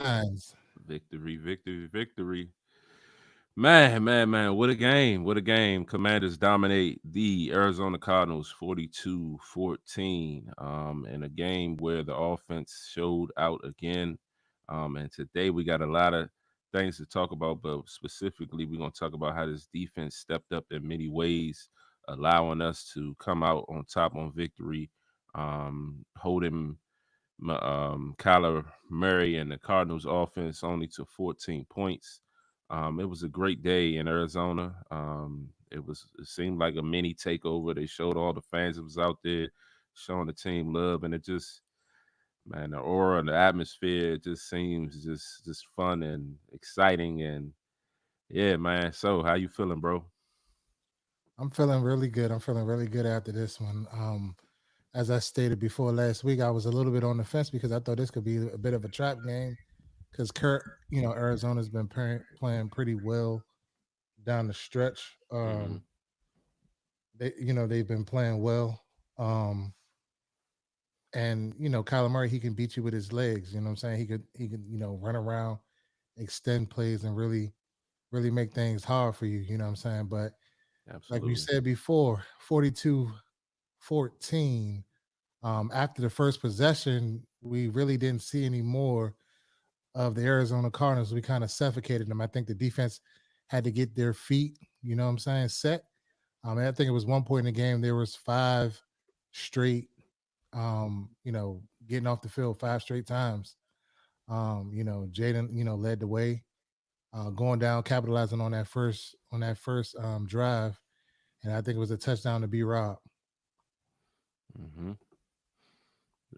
Nines. Victory, victory, victory. Man. What a game. What a game. Commanders dominate the Arizona Cardinals 42-14. In a game where the offense showed out again. And today we got a lot of things to talk about, but specifically we're going to talk about how this defense stepped up in many ways, allowing us to come out on top on victory, holding Kyler Murray and the Cardinals offense only to 14 points. It was a great day in Arizona. It seemed like a mini takeover. They showed all the fans that was out there showing the team love, and it just, man, the aura and the atmosphere, it just seems just fun and exciting. And yeah, man. So how you feeling, bro? I'm feeling really good. I'm feeling really good after this one. As I stated before last week, I was a little bit on the fence because I thought this could be a bit of a trap game because Arizona's been playing pretty well down the stretch. Hmm. They've been playing well. Um, and Kyler Murray, he can beat you with his legs. You know what I'm saying? He could run around, extend plays, and really make things hard for you. You know what I'm saying? But like we Absolutely. said before, 42-14. After the first possession, we really didn't see any more of the Arizona Cardinals. We kind of suffocated them. I think the defense had to get their feet, set. I think it was one point in the game there was five straight, getting off the field five straight times. Jayden, led the way, going down, capitalizing on that first drive, and I think it was a touchdown to B Rob. Hmm.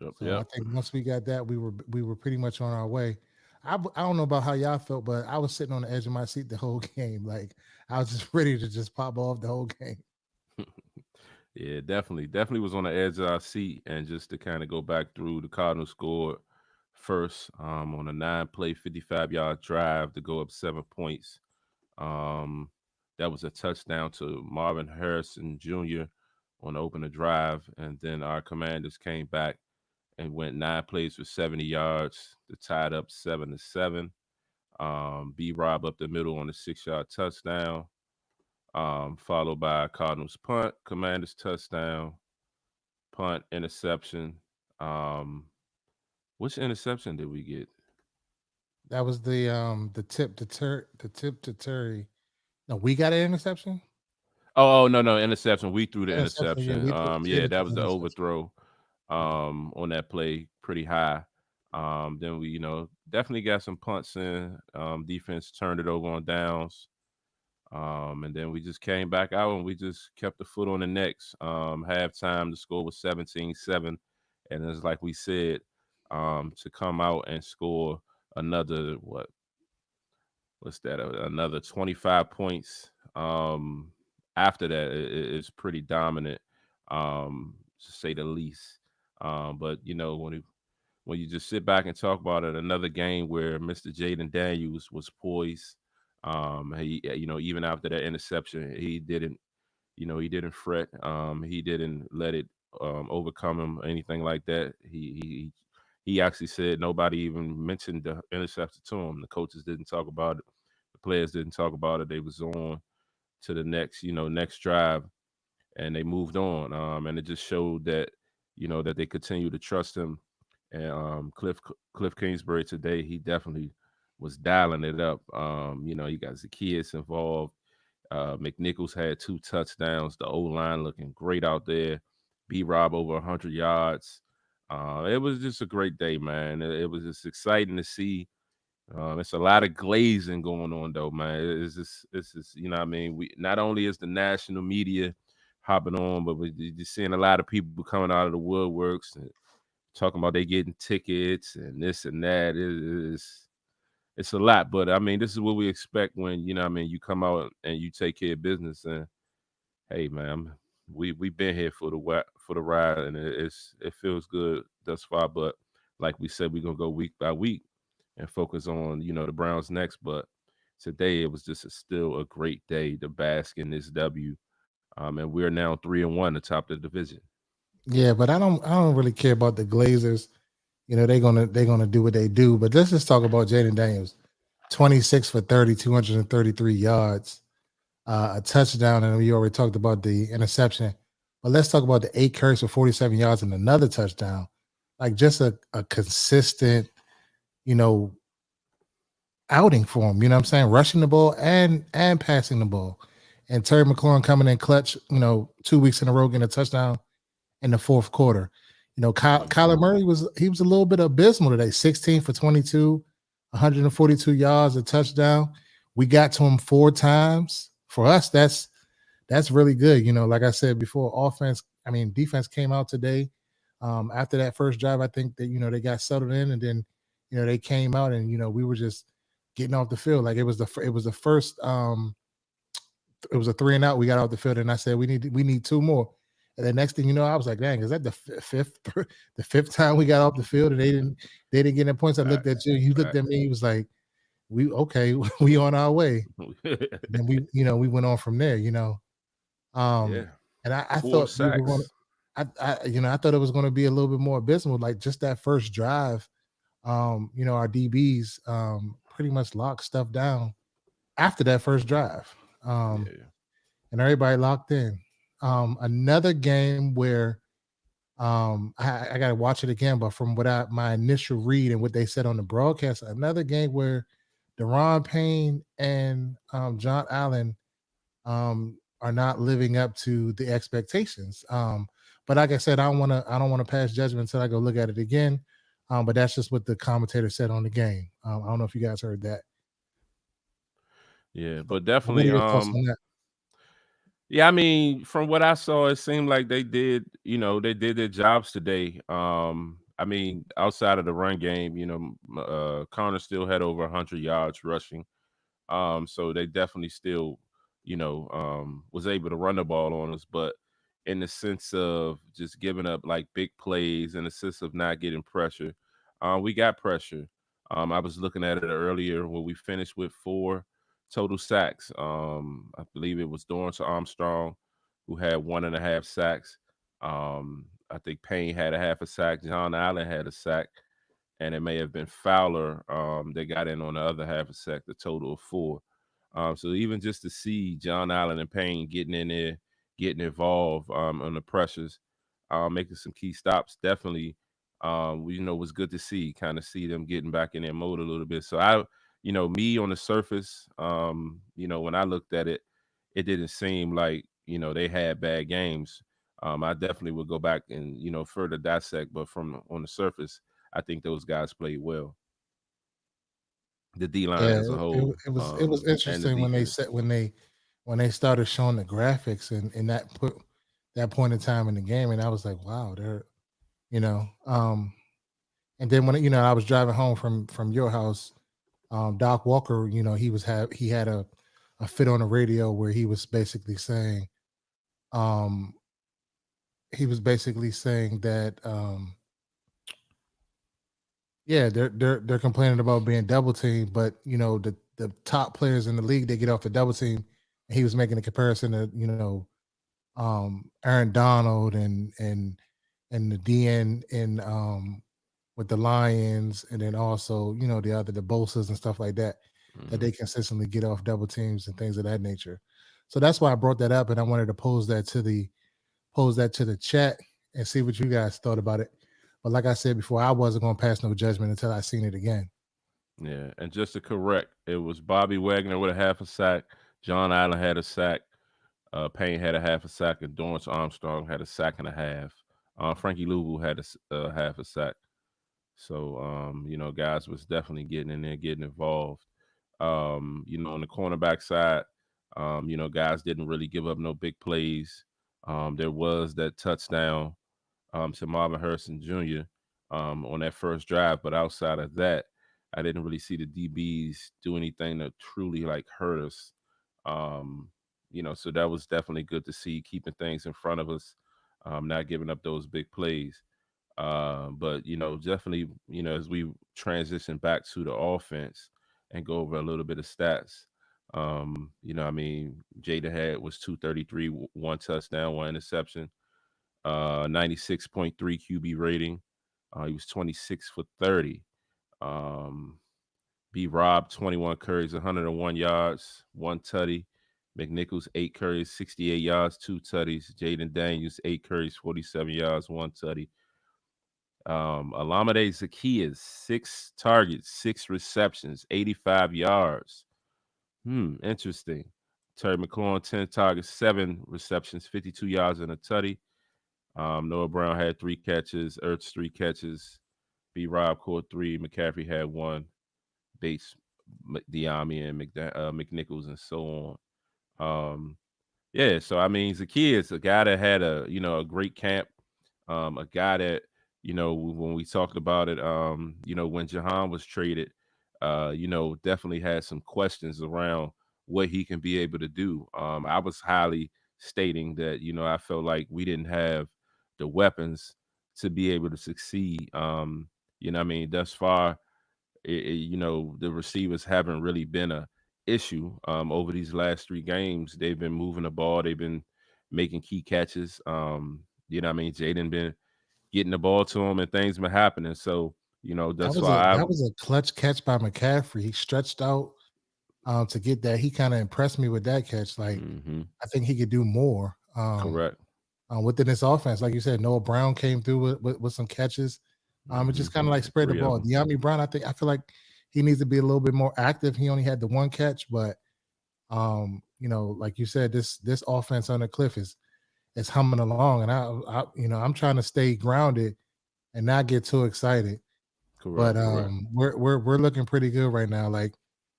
Yep. So I Yep. think once we got that, we were pretty much on our way. I don't know about how y'all felt, but I was sitting on the edge of my seat the whole game. Like I was just ready to just pop off the whole game. Yeah, definitely was on the edge of our seat. And just to kind of go back through, the Cardinals scored first on a 9-play, 55-yard drive to go up 7 points. Um, that was a touchdown to Marvin Harrison Jr. on the opener drive, and then our Commanders came back and went 9 plays for 70 yards to tie it up 7-7. B Rob up the middle on a 6-yard touchdown, followed by Cardinals punt, Commanders touchdown, punt, interception. Um, which interception did we get? That was the tip to Terry. No, we got an interception. Oh, no, interception. We threw the Interception, yeah, interception. we threw Yeah, Jada that threw was the the interception. overthrow on that play, pretty high. Then we, definitely got some punts in. Defense turned it over on downs. And then we just came back out and we just kept the foot on the necks. Halftime, the score was 17-7. And it's like we said, to come out and score another, what's that? Another 25 points. After that, it's pretty dominant, to say the least. But when you just sit back and talk about it, another game where Mr. Jayden Daniels was poised. Even after that interception, he didn't fret. He didn't let it overcome him or anything like that. He actually said nobody even mentioned the interception to him. The coaches didn't talk about it. The players didn't talk about it. They was on to the next drive, and they moved on. And it just showed that that they continue to trust him. And Cliff Kingsbury today, he definitely was dialing it up. You got Zaccheaus involved. McNichols had 2 touchdowns. The O-line looking great out there. B Rob over 100 yards. It was just a great day, man. It was just exciting to see. It's a lot of glazing going on, though, man. It's just, what I mean. We not only is the national media hopping on, but we're just seeing a lot of people coming out of the woodworks and talking about they getting tickets and this and that. It's a lot, but I mean, this is what we expect when you come out and you take care of business. And hey, man, we've been here for the ride, and it feels good thus far. But like we said, we're gonna go week by week and focus on the Browns next. But today it was just still a great day to bask in this W. And we're now 3-1 atop the division. Yeah, but I don't really care about the Glazers they're gonna do what they do. But let's just talk about Jayden Daniels. 26 for 30, 233 yards, a touchdown, and we already talked about the interception. But let's talk about the 8 carries for 47 yards and another touchdown. Like just a consistent, you know, outing for him. You know what I'm saying? Rushing the ball and passing the ball. And Terry McLaurin coming in clutch, 2 weeks in a row, getting a touchdown in the fourth quarter. Kyler Murray was a little bit abysmal today. 16 for 22, 142 yards, a touchdown. We got to him 4 times. For us, that's really good. Like I said before, defense came out today. After that first drive, I think that they got settled in, and then they came out, and we were just getting off the field. Like it was the first it was a 3-and-out. We got off the field, and I said we need 2 more. And the next thing you know, I was like, dang, is that the fifth time we got off the field and they didn't get any points? I looked at you, you looked at me, he was like, we okay, we on our way. Then we went on from there. Yeah. And I 4 thought we were going sacks. I thought it was going to be a little bit more abysmal, like just that first drive. Our DBs pretty much locked stuff down after that first drive. Yeah. And everybody locked in. Another game where I got to watch it again, but from my initial read and what they said on the broadcast, another game where Deron Payne and John Allen are not living up to the expectations. But like I said, I don't want to pass judgment until I go look at it again. But that's just what the commentator said on the game. I don't know if you guys heard that. Yeah, but But what are definitely your thoughts on that? yeah, I mean, from what I saw, it seemed like they did their jobs today. I mean, outside of the run game, Connor still had over 100 yards rushing. So they definitely still, was able to run the ball on us, but in the sense of just giving up like big plays, in the sense of not getting pressure, we got pressure. I was looking at it earlier when we finished with 4 total sacks. I believe it was Dorrance Armstrong who had 1.5 sacks. I think Payne had a half a sack. John Allen had a sack, and it may have been Fowler. They got in on the other half a sack, the total of 4. So even just to see John Allen and Payne getting in there, getting involved on the pressures, making some key stops, definitely, was good to see. Kind of see them getting back in their mode a little bit. So me on the surface, when I looked at it, it didn't seem like they had bad games. I definitely would go back and further dissect, but from on the surface, I think those guys played well. The D line Yeah, as a it, whole, it was it was and the interesting when they defense. said when they started showing the graphics and in that point in time in the game, and I was like, wow, they're you know. And then when I was driving home from your house, Doc Walker, he had a fit on the radio where um he was basically saying that yeah, they're complaining about being double teamed, but the top players in the league, they get off the double team. And he was making a comparison to Aaron Donald and the DN in with the Lions, and then also the Bolsas and stuff like that, that Mhm. they consistently get off double teams and things of that nature. So that's why I brought that up, and I wanted to pose that to the chat and see what you guys thought about it. But like I said before, I wasn't going to pass no judgment until I seen it again. Yeah, and just to correct, it was Bobby Wagner with a half a sack. John Allen had a sack. Payne had a half a sack, and Dorrance Armstrong had a sack and a half. Frankie Louvu had a half a sack. So guys was definitely getting in there, getting involved. On the cornerback side, guys didn't really give up no big plays. There was that touchdown to Marvin Harrison Jr. On that first drive, but outside of that, I didn't really see the DBs do anything that truly like hurt us. Um, so that was definitely good to see, keeping things in front of us, not giving up those big plays. But definitely, as we transition back to the offense and go over a little bit of stats, I mean, Jada had was 233, 1 touchdown, 1 interception, 96.3 QB rating, He was 26 for 30. Um, B. Rob, 21 carries, 101 yards, one tutty. McNichols, 8 carries, 68 yards, two tutties. Jayden Daniels, 8 carries, 47 yards, one tutty. Olamide Zaccheaus, 6 targets, 6 receptions, 85 yards. Interesting. Terry McLaurin, 10 targets, 7 receptions, 52 yards, and a tutty. Noah Brown had 3 catches. Ertz, 3 catches. B. Rob caught 3. McCaffrey had 1. Bates, Diami, and McNichols, and so on. Yeah, so I mean, Zaccheaus, a guy that had a great camp, a guy that when we talked about it, when Jahan was traded, definitely had some questions around what he can be able to do. I was highly stating that I felt like we didn't have the weapons to be able to succeed. What I mean, thus far, the receivers haven't really been a issue over these last 3 games. They've been moving the ball. They've been making key catches. What I mean? Jayden been getting the ball to him and things been happening. So, That that's was a why that was a clutch catch by McCaffrey. He stretched out to get that. He kind of impressed me with that catch. Like, I think he could do more. Correct. Within this offense, like you said, Noah Brown came through with some catches. It just kind of like spread the 3 of ball. them. Diami Brown, I feel like he needs to be a little bit more active. He only had the 1 catch, but like you said, this offense on the cliff is humming along, and I'm trying to stay grounded and not get too excited. But Correct. we're looking pretty good right now. Like,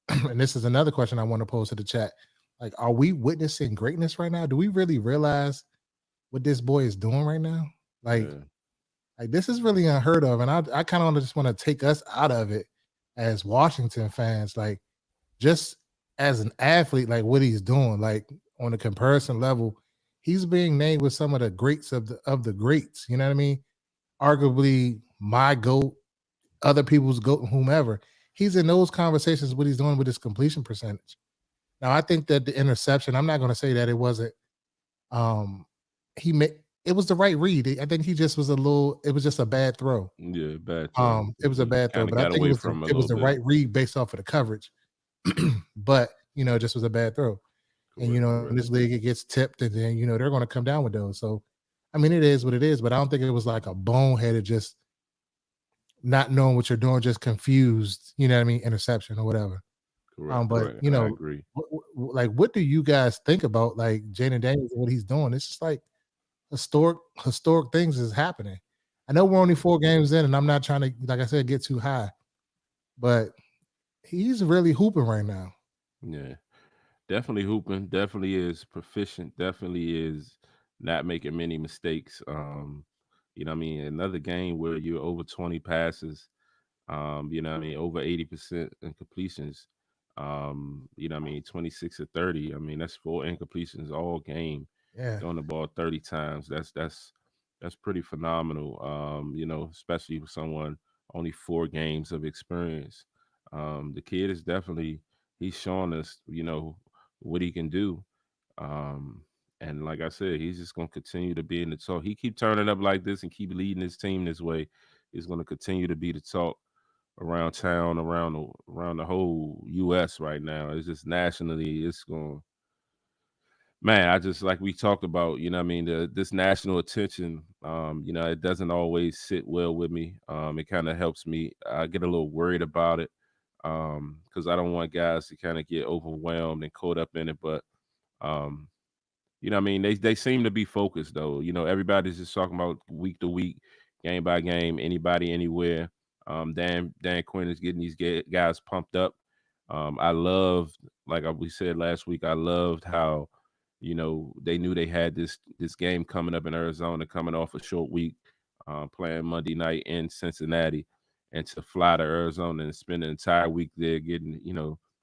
and this is another question I want to pose to the chat. Like, are we witnessing greatness right now? Do we really realize what this boy is doing right now? Like, Yeah. this is really unheard of, and I kind of just want to take us out of it as Washington fans. Like, just as an athlete, like what he's doing, like on a comparison level, he's being named with some of the greats of the greats. You know what I mean? Arguably my goat, other people's goat, whomever. He's in those conversations. What he's doing with his completion percentage. Now, I think that the interception. I'm not going to say that it wasn't. He made it was the right read. I think he just was a little. It was just a bad throw. Yeah, bad throw. It was a He bad throw, kind of but I got think away from him a it was little the bit. right read based off of the coverage. But it just was a bad throw. And in Correct. this league, it gets tipped, and then they're going to come down with those. So, I mean, it is what it is. But I don't think it was like a boneheaded, just not knowing what you're doing, just confused. You know what I mean? Interception or whatever. But Correct. I agree. like, what do you guys think about like Jayden Daniels and what he's doing? It's just like historic things is happening. I know we're only 4 games in, and I'm not trying to, like I said, get too high, but he's really hooping right now. Yeah. Definitely hooping. Definitely is proficient. Definitely is not making many mistakes. What I mean? Another game where you're over 20 passes, what I mean, over 80% in completions. What I mean, 26 or 30. I mean, that's 4 incompletions all game. Yeah. Throwing the ball 30 times. That's pretty phenomenal. Especially with someone only 4 games of experience. The kid is definitely he's showing us, what he can do. Um, and like I said, he's just gonna continue to be in the talk. He keep turning up like this and keep leading his team this way. He's gonna continue to be the talk around town, around the whole U.S. right now. It's just nationally, it's going. Man, I just like we talked about, what I mean, this national attention, it doesn't always sit well with me. It kind of helps me. I get a little worried about it because I don't want guys to kind of get overwhelmed and caught up in it. But um, what I mean, they seem to be focused though. Everybody's just talking about week to week, game by game, anybody, anywhere. Dan Quinn is getting these guys pumped up. I loved, like we said last week, I loved how they knew they had this game coming up in Arizona, coming off a short week, playing Monday night in Cincinnati, and to fly to Arizona and spend the entire week there, getting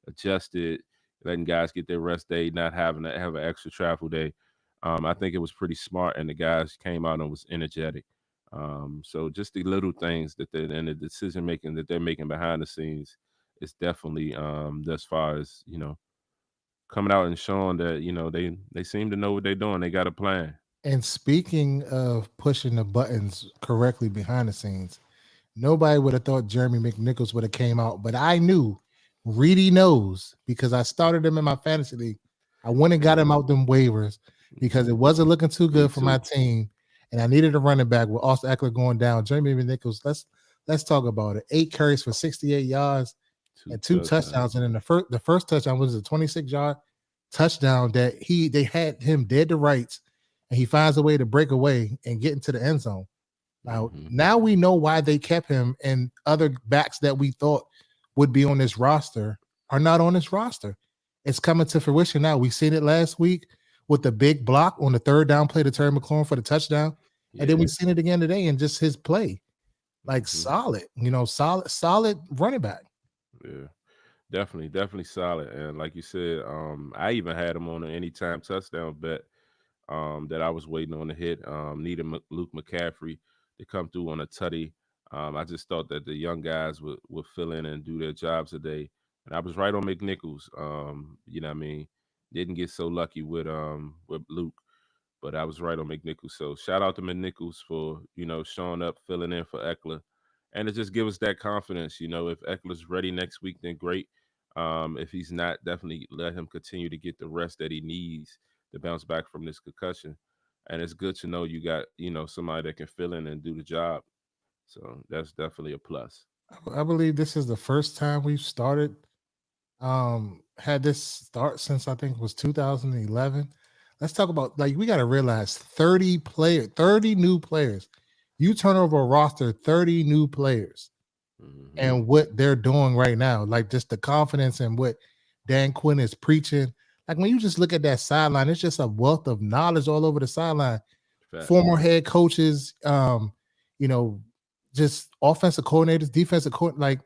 adjusted, letting guys get their rest day, not having to have an extra travel day. I think it was pretty smart, and the guys came out and was energetic. So just the little things that and the decision making that they're making behind the scenes is definitely as far as coming out and showing that they seem to know what they're doing. They got a plan. And speaking of pushing the buttons correctly behind the scenes, nobody would have thought Jeremy McNichols would have came out, but I knew Reedie knows because I started him in my fantasy league. I went and got Yeah. him out them waivers because it wasn't looking too Me good for my too. team, and I needed a running back with Austin Eckler going down. Jeremy McNichols, let's talk about it. 8 carries for 68 yards Two and two touchdowns, touchdowns. and then the first touchdown was a 26-yard touchdown that they had him dead to rights, and he finds a way to break away and get into the end zone. Hmm. Now we know why they kept him, and other backs that we thought would be on this roster are not on this roster. It's coming to fruition now. We seen it last week with the big block on the third down play to Terry McLaurin for the touchdown, and then we Yeah. seen it again today in just his play. Like Hmm. solid, solid running back. Yeah. Definitely solid. And like you said, I even had him on an anytime touchdown bet that I was waiting on to hit. Needed Luke McCaffrey to come through on a tutty. I just thought that the young guys would fill in and do their jobs today. And I was right on McNichols. You know what I mean? Didn't get so lucky with Luke, but I was right on McNichols. So shout out to McNichols for, showing up, filling in for Eckler. And it just gives us that confidence. If Eckler's ready next week, then great. If he's not, definitely let him continue to get the rest that he needs to bounce back from this concussion. And it's good to know you got, somebody that can fill in and do the job. So that's definitely a plus. I believe this is the first time we've started had this start since I think it was 2011. Let's talk about, like, we got to realize 30 new players. You turn over a roster 30 new players Hmm. and what they're doing right now, like just the confidence and what Dan Quinn is preaching. Like when you just look at that sideline, it's just a wealth of knowledge all over the sideline. Facts. Former head coaches, you know, just offensive coordinators, defensive like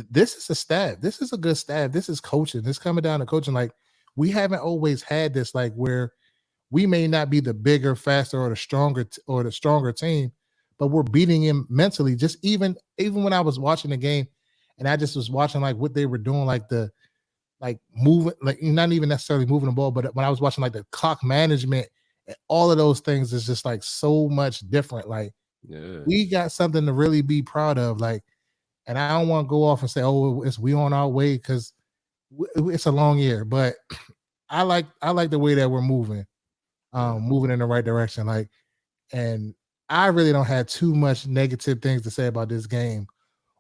this is a staff. This is a good staff. This is coaching. This coming down to coaching. Like we haven't always had this, like where we may not be the bigger, faster, or the stronger team, but we're beating him mentally. Just even when I was watching the game, and I just was watching like what they were doing, like the like moving, like not even necessarily moving the ball, but when I was watching like the clock management and all of those things is just like so much different. Like Yeah. we got something to really be proud of. Like, and I don't want to go off and say, "Oh, it's we on our way," because it's a long year. But I like the way that we're moving, Yeah. moving in the right direction. Like, and I really don't have too much negative things to say about this game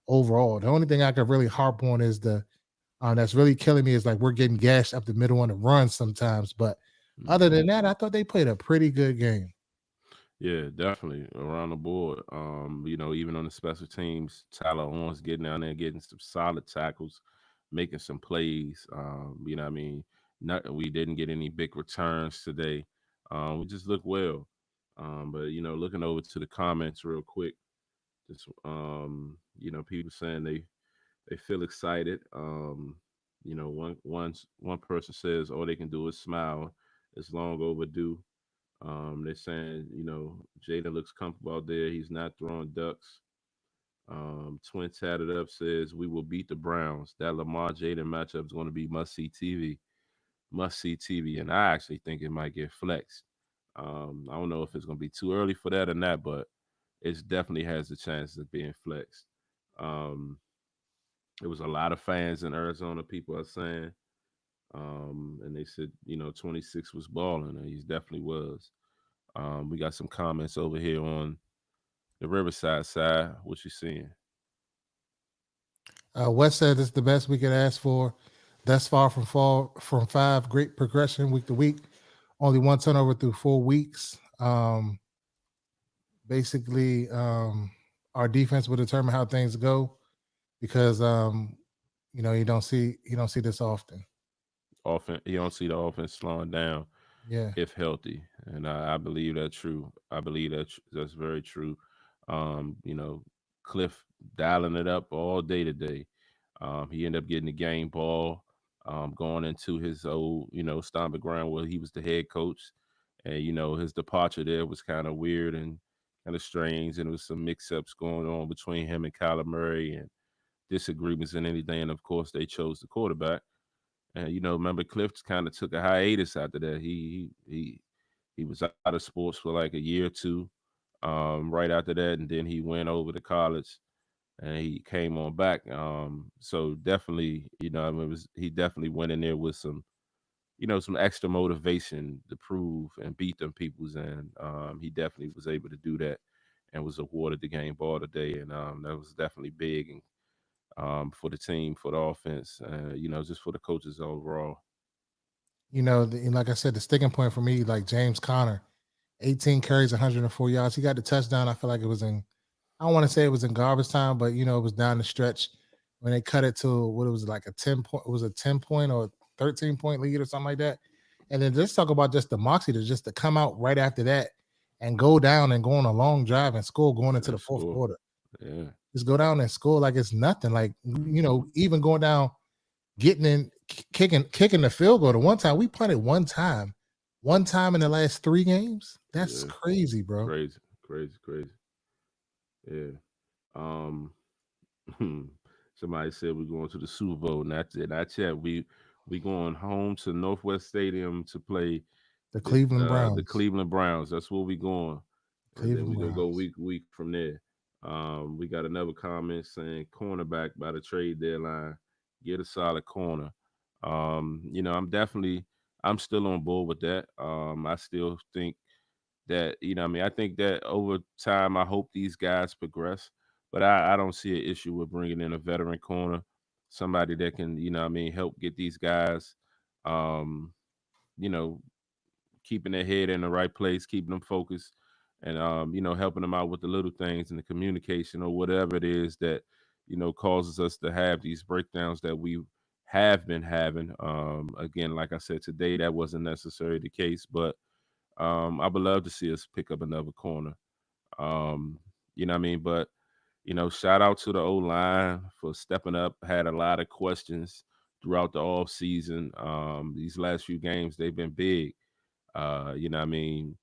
overall. The only thing I could really harp on is the that's really killing me is like we're getting gashed up the middle on the run sometimes. But other Hmm. than that, I thought they played a pretty good game. Yeah, definitely around the board. Even on the special teams, Tyler Owens getting down there, getting some solid tackles, making some plays. I mean, not we didn't get any big returns today. We just look well. But looking over to the comments real quick, just people saying they feel excited. One person says all they can do is smile. It's long overdue. They're saying, Jayden looks comfortable out there. He's not throwing ducks. Twin Tatted Up says we will beat the Browns. That Lamar Jayden matchup is going to be must see TV. Must see TV. And I actually think it might get flexed. I don't know if it's going to be too early for that or not, but it definitely has the chance of being flexed. Um, there was a lot of fans in Arizona, people are saying. And they said, 26 was balling, and he definitely was. We got some comments over here on the Riverside side. What you seeing? West said it's the best we could ask for. Thus far from five. Great progression week to week. Only one turnover through 4 weeks. Basically, our defense will determine how things go because you don't see this often. Offense, you don't see the offense slowing down Yeah. if healthy, and I believe that's true. I believe that's very true. Um, you know, Cliff dialing it up all day today. He ended up getting the game ball, going into his old, stomping ground where he was the head coach, and his departure there was kind of weird and kind of strange, and there was some mix-ups going on between him and Kyler Murray and disagreements and anything. And of course, they chose the quarterback. And remember Cliff kind of took a hiatus after that. He was out of sports for like a year or two. right after that, and then he went over to college and he came on back. So definitely, it was he definitely went in there with some, some extra motivation to prove and beat them peoples, and he definitely was able to do that, and was awarded the game ball today, and that was definitely big, and for the team, for the offense, just for the coaches overall. And like I said, the sticking point for me, like James Conner, 18 carries, 104 yards. He got the touchdown. I feel like it was in, I don't want to say it was in garbage time, but it was down the stretch when they cut it to what it was like a 10 point, it was a 10 point or 13-point lead or something like that. And then let's talk about just the moxie to just to come out right after that and go down and go on a long drive and score going into the Let's fourth go. quarter. Yeah. Just go down and score like it's nothing. Like, even going down, getting in, kicking the field goal. The one time we punted one time in the last 3 games. That's Yeah. crazy, bro. Crazy, crazy, crazy. Yeah. Um, somebody said we're going to the Super Bowl. Not yet. We going home to Northwest Stadium to play The Cleveland the Browns. Cleveland Browns. That's where we going, and then Cleveland we gonna go Browns. week from there. We got another comment saying cornerback by the trade deadline. Get a solid corner. I'm still on board with that. I still think that, I think that over time, I hope these guys progress, but I don't see an issue with bringing in a veteran corner, somebody that can, help get these guys, um, you know, keeping their head in the right place, keeping them focused, and helping them out with the little things and the communication or whatever it is that, causes us to have these breakdowns that we have been having. Again, like I said today, that wasn't necessarily the case, but I would love to see us pick up another corner. Um, you know what I mean? But shout out to the O line for stepping up. Had a lot of questions throughout the off season. These last few games, they've been big. You know what I mean?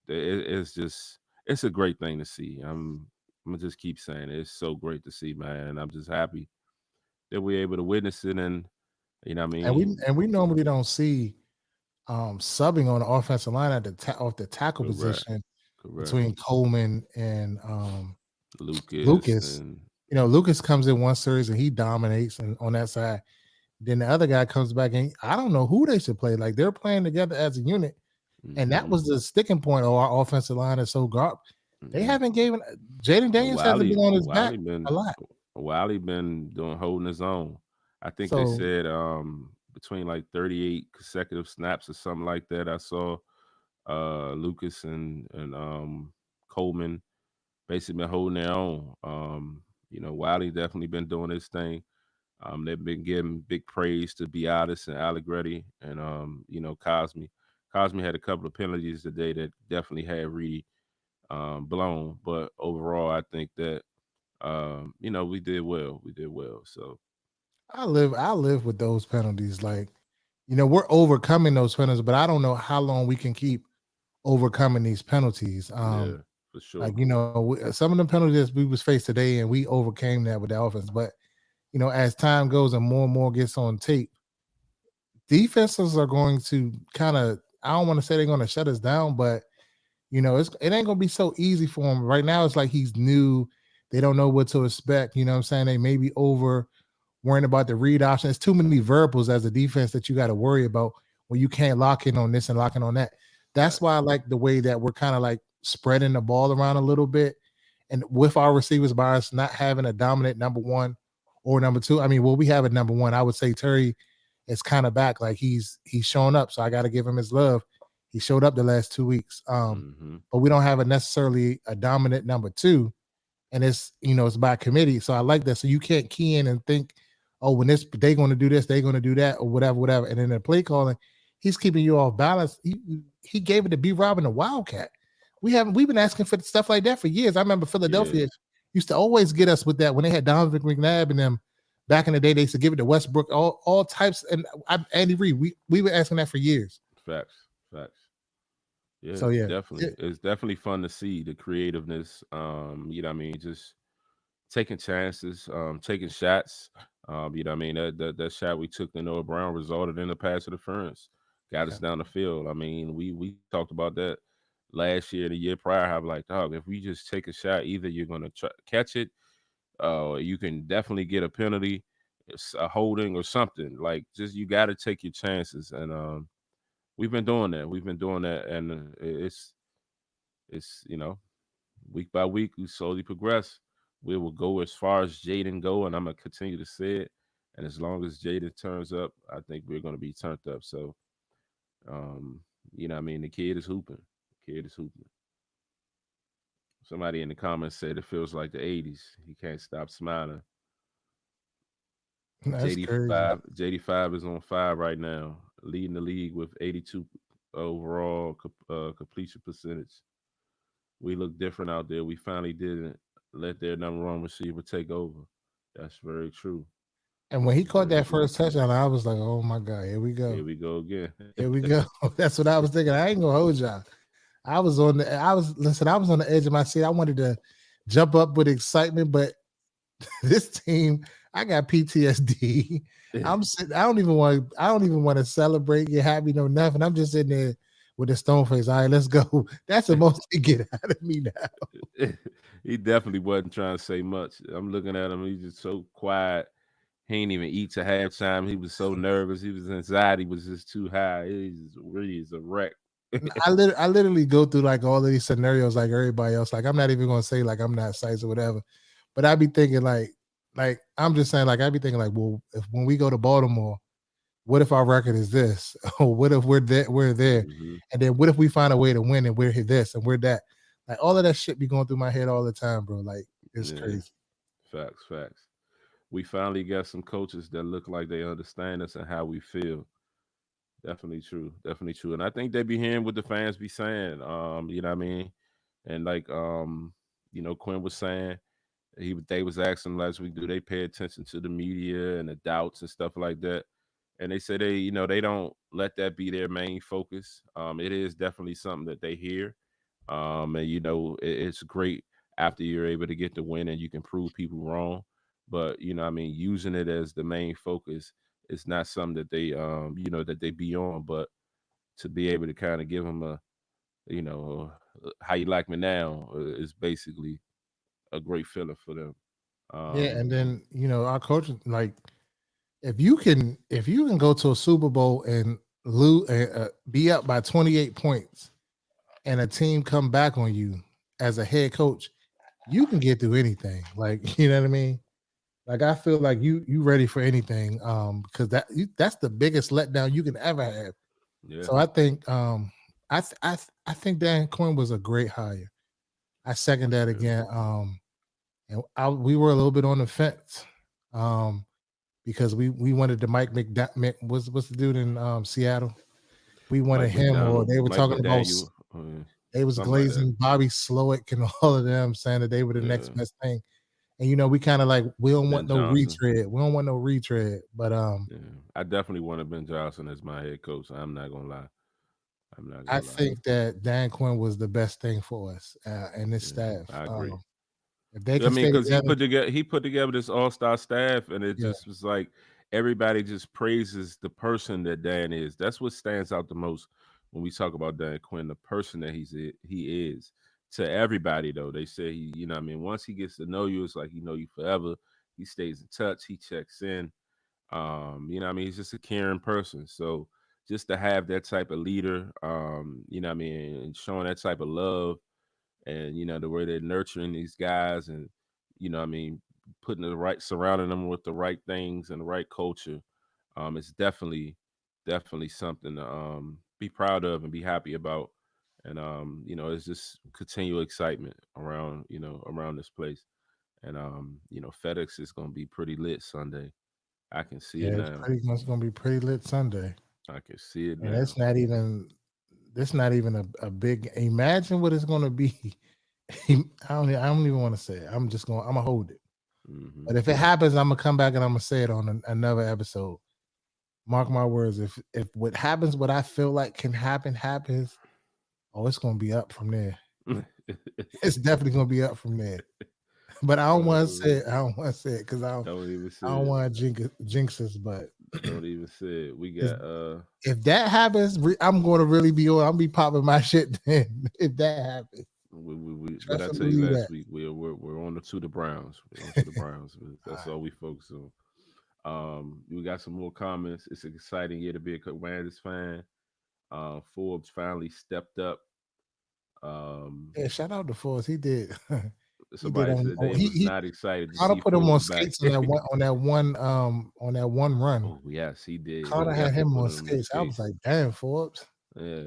It's just it's a great thing to see. I'm gonna just keep saying it. It's so great to see, man. I'm just happy that we're able to witness it, and what I And we mean. and we normally don't see subbing on the offensive line at off the tackle Correct, position correct. between Coleman and Lucas Lucas. and Lucas comes in one series and he dominates and on that side. Then the other guy comes back and I don't know who they should play. Like they're playing together as a unit. And that hmm was the sticking point of our offensive line is so they hmm haven't given Jayden Daniels hasn't been on his back a lot. Wiley been doing holding his own. I think they So said between like 38 consecutive snaps or something like that. I saw Lucas and Coleman basically been holding their own. Wiley definitely been doing his thing. They've been giving big praise to Beatis and Allegretti and Cosme. Cosme had a couple of penalties today that definitely had Reedie blown, but overall, I think that we did well. We did well. So I live with those penalties. Like, we're overcoming those penalties, but I don't know how long we can keep overcoming these penalties. yeah, for Like sure. some of the penalties we was faced today, and we overcame that with the offense. But as time goes and more gets on tape, defenses are going to kind of. I don't want to say they're going to shut us down, but it ain't gonna be so easy for him. Right now, it's like he's new. They don't know what to expect. You know what I'm saying? They may be over worrying about the read option. There's too many variables as a defense that you got to worry about when you can't lock in on this and lock in on that. That's Facts. why I like the way that we're kind of like spreading the ball around a little bit. And with our receivers by us not having a dominant number one or number two. I mean, well, we have a number one. I would say Terry is kind of back. Like he's showing up. So I got to give him his love. He showed up the last 2 weeks. Mm-hmm. But we don't have a necessarily a dominant number two, and it's by committee. So I like that. So you can't key in and think, oh, when they're going to do this, they're going to do that, or whatever. And then the play calling, he's keeping you off balance. He gave it to B. Rob and the Wildcat. We've been asking for stuff like that for years. I remember Yeah, Philadelphia used to always get us with that when they had Donovan McNabb and them back in the day. They used to give it to Westbrook, all types. And Andy Reid, we were asking that for years. facts, facts. Yeah, So yeah, it's definitely fun to see the creativeness. Just taking chances, taking shots. That shot we took to Noah Brown resulted in a pass interference, got us yeah. down the field. We talked about that last year, the year prior, I'm like, dog, if we just take a shot, either you're gonna catch it, you can definitely get a penalty, it's a holding or something. Like, just you got to take your chances, and we've been doing that. We've been doing that, and it's week by week we slowly progress. We will go as far as Jayden go, and I'm gonna continue to say it. And as long as Jayden turns up, I think we're gonna be turned up. So, um, I mean, the kid is hooping. The kid is hooping. Somebody in the comments said it feels like the '80s. He can't stop smiling. That's crazy. JD5 is on 5 right now, leading the league with 82 overall completion percentage. We look different out there. We finally didn't let their number one receiver take over. That's very true. And when he That's caught very that true. first touchdown, I was like, "Oh my god, here we Here go, we go again. here we go." That's what I was thinking. I ain't gonna hold y'all. I was on the edge of my seat. I wanted to jump up with excitement, but this team, I got PTSD. I'm sitting. I don't even want. I don't even want to celebrate, get happy, no nothing. I'm just sitting there with a stone face. All right, let's go. That's the most they get out of me now. He definitely wasn't trying to say much. I'm looking at him. He's just so quiet. He ain't even eat to halftime. He was so nervous. His anxiety was just too high. He really is a wreck. I literally go through like all of these scenarios like everybody else. Like I'm not even gonna say like I'm not excited or whatever, but I be thinking like I'm just saying like I be thinking like, well, if when we go to Baltimore, what if our record is this? Or what if we're there, Hmm. and then what if we find a way to win and we're this and we're that? Like all of that shit be going through my head all the time, bro. Like it's Yeah, crazy. facts, facts. We finally got some coaches that look like they understand us and how we feel. Definitely true. Definitely true. And I think they be hearing what the fans be saying. You know what I mean? And like Quinn was saying, they was asking last week, do they pay attention to the media and the doubts and stuff like that? And they say they don't let that be their main focus. It is definitely something that they hear. And it's great after you're able to get the win and you can prove people wrong. But I mean, using it as the main focus is not something that that they be on. But to be able to kind of give them how you like me now is basically a great feeling for them. Yeah, Um, and then our coach like if you can go to a Super Bowl and lose be up by 28 points and a team come back on you as a head coach, you can get through anything. Like, you know what I mean? Like I feel like you ready for anything because that's the biggest letdown you can ever have. yeah, So I think I think Dan Quinn was a great hire. I second that yeah. again. And we were a little bit on the fence. Because we wanted the what's the dude in Seattle? We wanted him, or they were Mike talking about McDaniel, they was something like that. glazing Bobby Slowick and all of them, saying that they were the next Yeah, best thing. And we kind of like we don't Ben want no Johnson. retread. We don't want no retread. But Yeah, I definitely wanted Ben Johnson as my head coach. I'm not gonna lie. I'm not I gonna lie. think that Dan Quinn was the best thing for us and his Yeah, staff. I agree. If they I can mean, stay because together, he put together this all star staff, and it yeah, just was like everybody just praises the person that Dan is. That's what stands out the most when we talk about Dan Quinn, the person that he is. To everybody though, they say what I mean, once he gets to know you, it's like he know you forever. He stays in touch. He checks in. What I mean, he's just a caring person. So just to have that type of leader, what I mean, and showing that type of love and the way they're nurturing these guys and what I mean, putting the right surrounding them with the right things and the right culture, it's definitely something to be proud of and be happy about. And it's just continual excitement around this place. And FedEx is gonna be pretty lit Sunday. I can see it yeah, it's now. pretty much gonna be pretty lit Sunday. I can see it And now. it's not even a big imagine what it's gonna be. I don't even want to say it. I'm gonna hold it. Hmm. But if it happens, I'm gonna come back and I'm gonna say it on another episode. Mark my words. If what happens, what I feel like can happen, happens. Oh, it's gonna be up from there. It's definitely gonna be up from there. But I don't want to say uh, it. I don't want to say it because don't even I say don't it. want to jinx us. But Don't even say it. We Is- got if that happens, I'm going to really be on. I'll be popping my shit then. If that happens, what I trust and tell you believe last that. week, we're on to the Browns. We're on to the Browns. All That's right. all we focus on. We got some more comments. It's an exciting year to be a Commanders fan. Forbes finally stepped up. Um, Yeah, shout out to Forrest. He did. He did Somebody on. said Oh, they was he not excited to Carter see put him on Forbes back. skates on that one run. Oh yes, he did. He Carter had definitely him put on him on skates. I was skates. like, damn, Forbes. Yeah,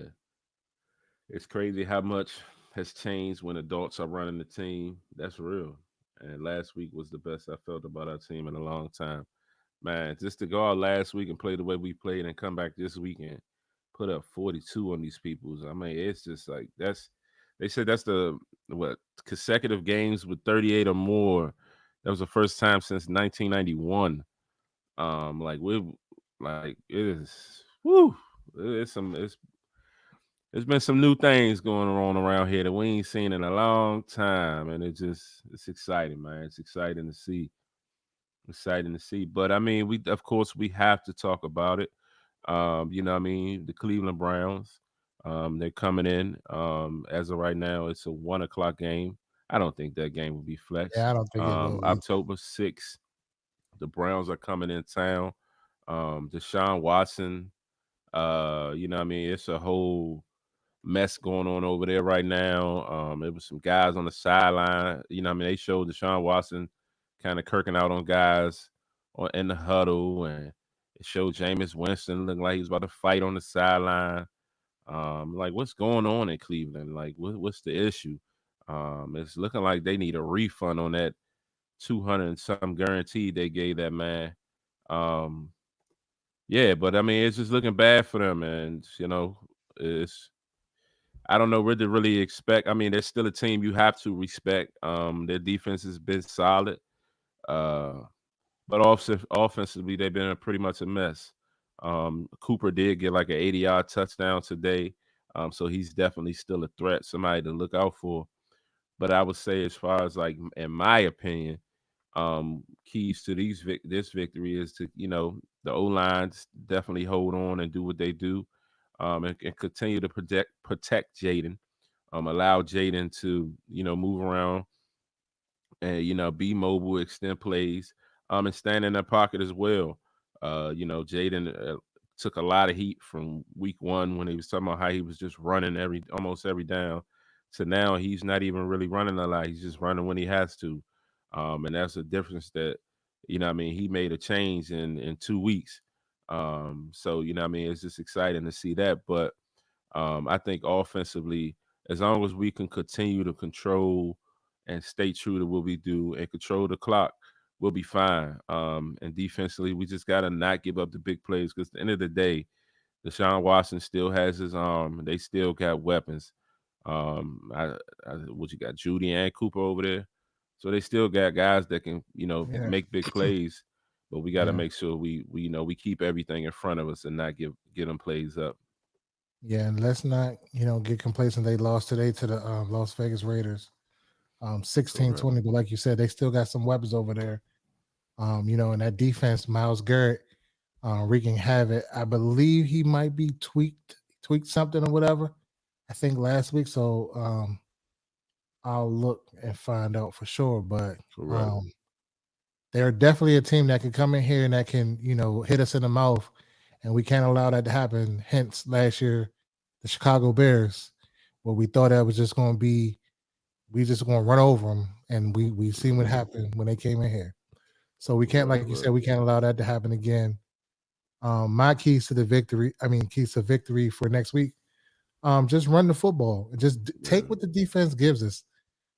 it's crazy how much has changed when adults are running the team. That's real. And last week was the best I felt about our team in a long time. Man, just to go out last week and play the way we played and come back this weekend, put up 42 on these people's. I mean, it's just like that's they said that's the what consecutive games with 38 or more. That was the first time since 1991. Like we like it is woo. It's been some new things going on around here that we ain't seen in a long time, and it's exciting, man. It's exciting to see. Exciting to see. But I mean, we of course we have to talk about it. You know what I mean? The Cleveland Browns. They're coming in. As of right now, it's a 1 o'clock game. I don't think that game will be flexed. Yeah, I don't think it will either. October 6th, the Browns are coming in town. Deshaun Watson. You know what I mean? It's a whole mess going on over there right now. It was some guys on the sideline. You know what I mean? They showed Deshaun Watson kind of kirking out on guys in the huddle, and it showed Jameis Winston looking like he was about to fight on the sideline. Like what's going on in Cleveland? Like what's the issue? It's looking like they need a refund on that 200 and some guarantee they gave that man. Um, yeah, but I mean it's just looking bad for them, and it's I don't know what to really expect. I mean, they're still a team you have to respect. Their defense has been solid. Uh, but offensively, they've been pretty much a mess. Cooper did get like an 80-yard touchdown today. So he's definitely still a threat, somebody to look out for. But I would say, as far as like, in my opinion, keys to this victory is to, the O-lines definitely hold on and do what they do, and continue to protect Jayden. Allow Jayden to, move around and be mobile, extend plays, and stand in their pocket as well. Jayden took a lot of heat from week one when he was talking about how he was just running almost every down. To now he's not even really running a lot. He's just running when he has to, and that's a difference that I mean he made a change in 2 weeks. So I mean it's just exciting to see that, but I think offensively, as long as we can continue to control and stay true to what we do and control the clock, we'll be fine. And defensively, we just got to not give up the big plays because at the end of the day, Deshaun Watson still has his arm. They still got weapons. What you got, Judy and Cooper over there, so they still got guys that can Yeah, make big plays. But we got to yeah, make sure we keep everything in front of us and not get them plays up. yeah. And let's not get complacent. They lost today to the Las Vegas Raiders, Correct. 16-20. But like you said, they still got some weapons over there. And that defense, Myles Garrett, wreaking havoc. I believe he might be tweaked something or whatever. I think last week. So I'll look and find out for sure. But Correct. they're definitely a team that can come in here and that can, hit us in the mouth. And we can't allow that to happen. Hence last year, the Chicago Bears, where we thought that was just going to be, we just going to run over them. And we seen what Hmm. happened when they came in here. So we can't, Right. like you said, Right. we can't allow that to happen again. My keys to victory for next week. Just run the football. Just take Yeah. what the defense gives us.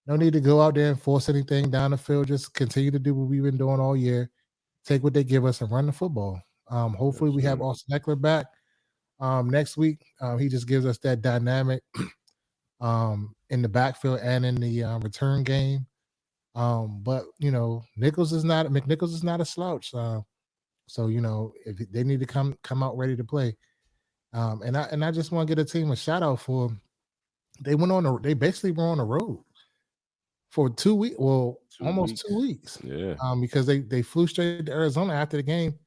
No need to go out there and force anything down the field. Just continue to do what we've been doing all year. Take what they give us and run the football. Hopefully That's we have right. Austin Eckler back next week. He just gives us that dynamic in the backfield and in the return game. But McNichols is not a slouch. So if they need to come out ready to play. And I just want to get a team a shout out for they basically were on the road for 2 weeks, well, almost 2 2 weeks. weeks. Yeah. Because they flew straight to Arizona after the game.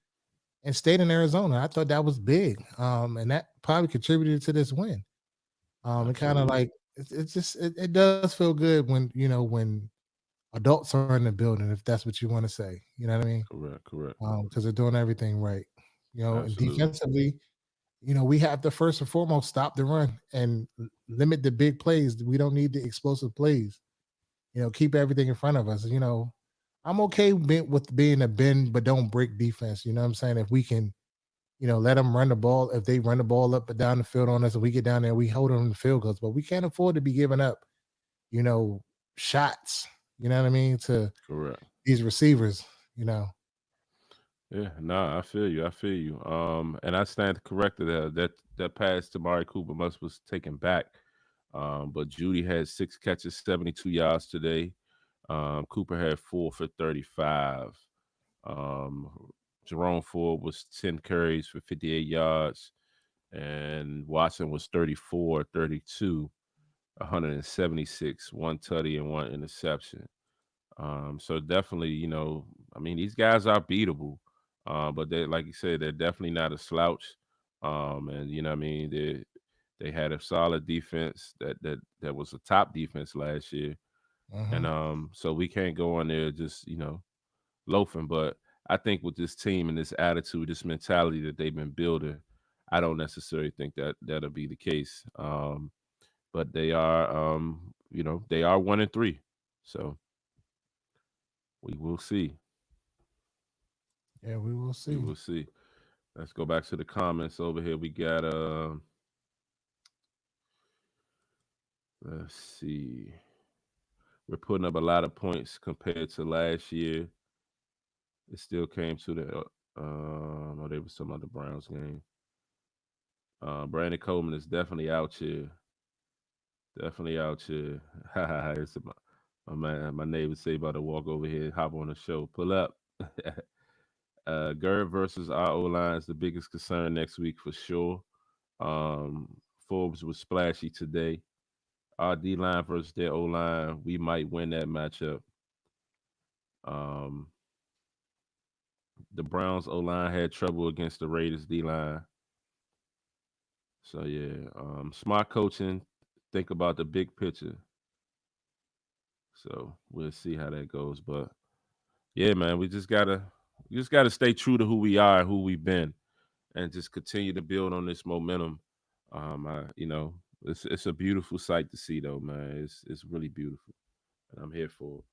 and stayed in Arizona. I thought that was big, and that probably contributed to this win. It kind of Absolutely. like it's just it does feel good when when adults are in the building, if that's what you want to say. You know what I mean? Correct. Correct. Because they're doing everything right. And Absolutely. defensively, we have to first and foremost stop the run and limit the big plays. We don't need the explosive plays. Keep everything in front of us. I'm okay with being a bend but don't break defense. You know what I'm saying? If we can, let them run the ball. If they run the ball up and down the field on us, and we get down there, we hold them in the field goals. But we can't afford to be giving up, you know, shots. You know what I mean, to Correct. these receivers. You know. Yeah, nah, I feel you. I feel you. And I stand corrected that pass to Mari Cooper must was taken back. But Judy had 6 catches, 72 yards today. Cooper had 4 for 35. Um, Jerome Ford was 10 carries for 58 yards, and Watson was 34, 32, 176, one tutty and one interception. So definitely, I mean, these guys are beatable, but they, like you said, they're definitely not a slouch. And I mean, they had a solid defense that was a top defense last year, and Hmm. so we can't go on there just loafing. But I think with this team and this attitude, this mentality that they've been building, I don't necessarily think that that'll be the case. But they are, they are 1-3, so we will see. Yeah, we will We see. will see. Let's go back to the comments over here. We got let's see. We're putting up a lot of points compared to last year. It still came to the oh, they was talking about the Browns game. Brandon Coleman is definitely out here. Definitely out here. It's my man, my neighbor say about to walk over here, hop on the show, pull up. Gerd versus our O line is the biggest concern next week for sure. Um, Forbes was splashy today. Our D line versus their O line, we might win that matchup. Um, the Browns O line had trouble against the Raiders D line. So yeah, smart coaching. Think about the big picture. So we'll see how that goes. But yeah, man, we just gotta stay true to who we are, and who we've been, and just continue to build on this momentum. It's a beautiful sight to see, though, man. It's really beautiful, and I'm here for it.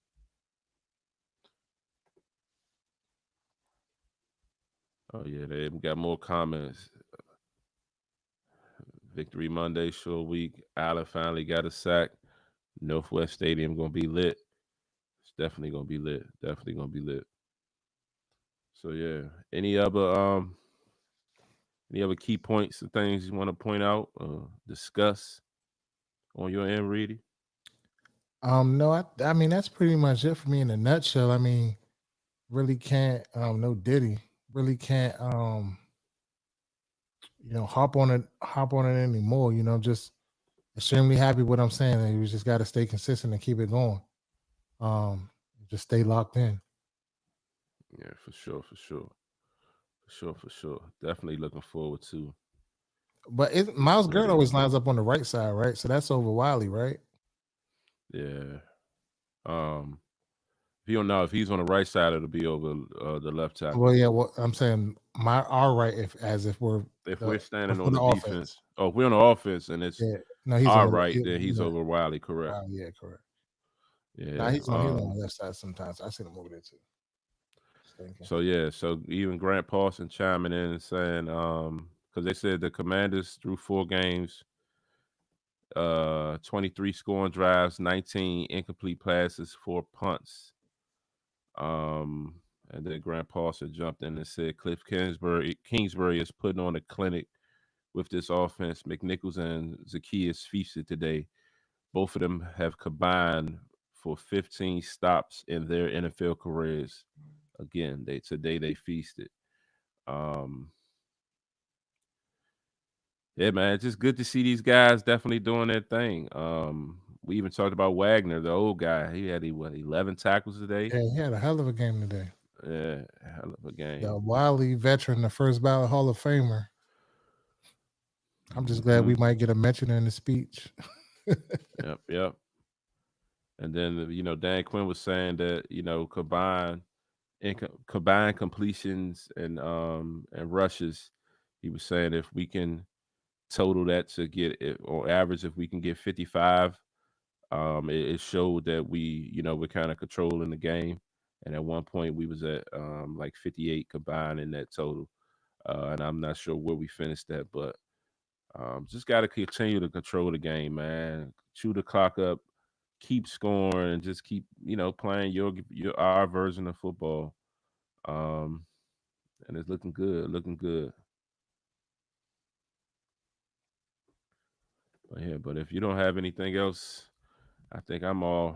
Oh yeah, they got more comments. Victory Monday, short week. Allen finally got a sack. Northwest Stadium gonna be lit. It's definitely gonna be lit. Definitely gonna be lit. So yeah. Any other key points and things you want to point out, discuss on your end, Reedy? No, I mean that's pretty much it for me in a nutshell. I mean, really can't no Diddy. Really can't hop on it anymore. Just extremely happy with what I'm saying. And we just gotta stay consistent and keep it going. Um, just stay locked in. Yeah, for sure, for sure, for sure, for sure. Definitely looking forward But to Miles Garrett Sunday. always lines up on the right side, right? So that's over Wiley, right? Yeah. Um, if you don't know, if he's on the right side, it'll be over the left Well, tackle. yeah, well, I'm saying our right, if we're If the we're standing if on we're the the offense. defense, oh, if we're on the offense and it's Yeah. No, he's on our the right, then he's yeah. over Wiley. Correct. Wow, yeah, correct. Nah, Yeah. he's on the left side sometimes. I seen him over there too. Stinking. So yeah. So even Grant Paulson chiming in and saying, because they said the Commanders through 4 games, 23 scoring drives, 19 incomplete passes, 4 punts. And then Grant Paulson jumped in and said Kingsbury is putting on a clinic with this offense. McNichols and Zaccheaus feasted today. Both of them have combined for 15 stops in their NFL careers. Again, today they feasted. Um, yeah, man, it's just good to see these guys definitely doing their thing. We even talked about Wagner, the old guy. He had 11 tackles today. Yeah, he had a hell of a game today. Yeah, hell of a game. The wily veteran, the first ballot Hall of Famer. I'm just glad we might get a mention in the speech. Yep. And then Dan Quinn was saying that combined completions and rushes. He was saying if we can total that to get it on average, if we can get 55, it showed that we're kind of controlling the game. And at one point we was at like 58 combined in that total. And I'm not sure where we finished that, but just got to continue to control the game, man. Chew the clock up, keep scoring, and just keep playing our version of football. Um, and it's looking good, looking good. But if you don't have anything else, I think I'm all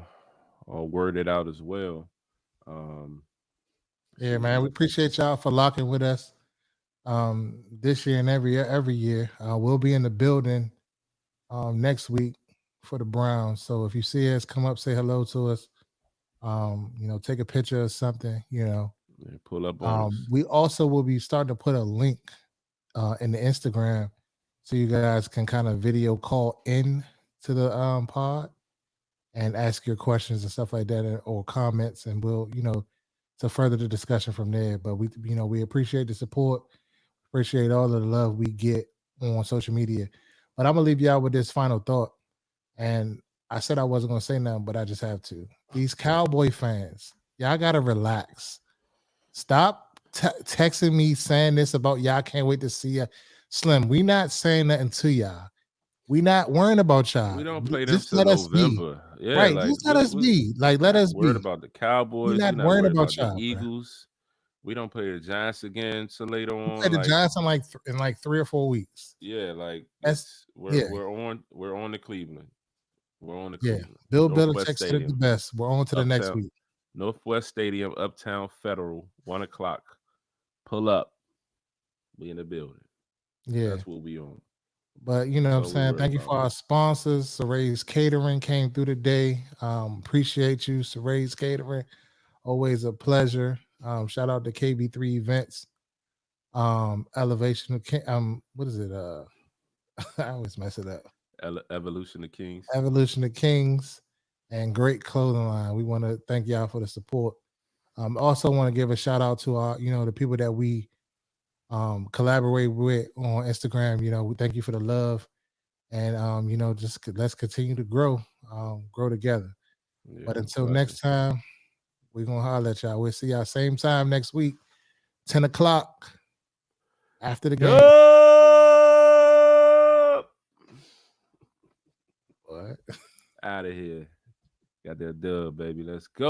worded out as well. Um, Yeah, man, we appreciate y'all for locking with us this year and every year. We'll be in the building next week for the Browns. So if you see us, come up, say hello to us. Take a picture or something. Pull up on us. We also will be starting to put a link in the Instagram so you guys can kind of video call in to the pod and ask your questions and stuff like that, or comments, and we'll to further the discussion from there. But we appreciate the support, appreciate all of the love we get on social media. But I'm gonna leave y'all with this final thought. And I said I wasn't gonna say nothing, but I just have to. These Cowboy fans, y'all gotta relax. Stop texting me saying this about y'all can't wait to see ya. Slim, we not saying nothing to y'all. We not worrying about y'all. We don't play them Just till let us be. November. Yeah, Right. like Just let us be. Like, let us worried be. about the We're Cowboys. not We're not worrying worried about about the y'all, bro. Eagles. We don't play the Giants again till later We on. play the Like, Giants in like 3 or 4 weeks. yeah, like Yeah. we're on to Cleveland. We're on to Yeah. Cleveland. Bill Northwest Belichick said it the Stadium, best. We're on to the next week. Northwest Stadium, Uptown Federal, 1:00. Pull up. We in the building. Yeah. That's what we on. But you know what I'm saying? Thank you for our sponsors. Saray's Catering came through today. Appreciate you, Saray's Catering. Always a pleasure. Shout out to KB3 Events. Elevation of what is it? I always mess it up. Evolution of Kings. Evolution of Kings and Great Clothing Line. We want to thank y'all for the support. Also want to give a shout out to our, the people that we collaborate with on Instagram. We thank you for the love, and just let's continue to grow together. Yeah, but until next time, we're gonna holler at y'all. We'll see y'all same time next week, 10 o'clock after the game. What? Out of here. Got that dub, baby. Let's go.